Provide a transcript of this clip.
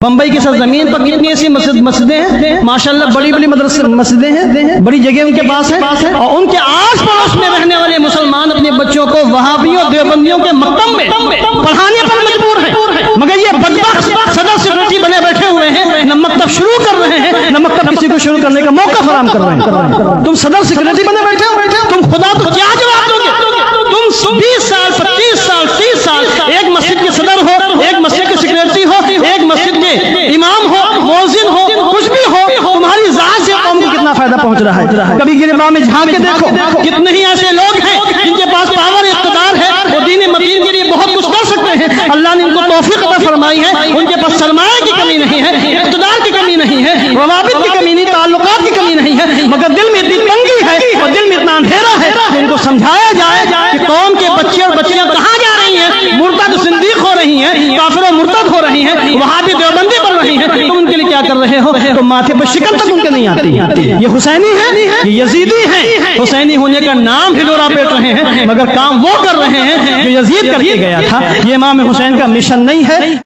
بمبئی کی سرزمین پر کتنی ایسی مسجدیں ہیں ماشاءاللہ، بڑی بڑی مدرسے مسجدیں ہیں، بڑی جگہ ان کے پاس ہے، اور ان کے آس پڑوس میں رہنے والے مسلمان اپنے بچوں کو وہابیوں دیوبندیوں کے مکتب میں پڑھانے پر مجبور ہیں، مگر یہ بدبخت صدر سیکرٹری بنے بیٹھے ہوئے ہیں، نہ مکتب شروع کر رہے ہیں، نہ مکتب کسی کو شروع کرنے کا موقع فراہم کر رہے ہیں۔ تم صدر سیکرٹری بنے بیٹھے ہو، تم خدا کو کیا جواب دو گے؟ تم 20 سال 25 سال 30 سال ایک مسجد کے صدر ہو، ایک مسجد کے سیکرٹری ہو، ایک مسجد کے امام ہو، مؤذن ہو، کچھ بھی ہو، تمہاری ذات سے قوم کو کتنا فائدہ پہنچ رہا ہے؟ کبھی گربا میں جھانک کے دیکھو، کتنے ہی ایسے لوگ ہیں جن کے پاس پاور اقتدار ہے، وہ دین متین کے لیے بہت کچھ کر سکتے ہیں، اللہ نے ان کو توفیق عطا فرمائی ہے، ان کے پاس سرمایہ کی کمی نہیں ہے، اقتدار کی کمی نہیں ہے، روابط کی کمی نہیں، تعلقات کی کمی نہیں ہے، مگر دل میں اتنی تنگی ہے اور دل میں اتنا اندھیرا ہے کہ ان کو سمجھایا جائے کہ قوم کے بچے اور بچیاں کہاں جا رہی ہیں، مرتد زندیق ہو رہی ہیں، کافر و مرتد ہو رہی ہیں، وہابی دیوبندی بن رہی ہیں، تم ان کے لیے کیا کر رہے ہو؟ تو ماتھے پر شکن تک ان کے نہیں آتی۔ یہ حسینی ہے، یہ یزیدی ہیں، حسینی ہونے کا نام ہلورا پیٹ رہے ہیں، مگر کام وہ کر رہے ہیں جو یزید کر کے گیا تھا۔ یہ امام حسین کا مشن نہیں ہے۔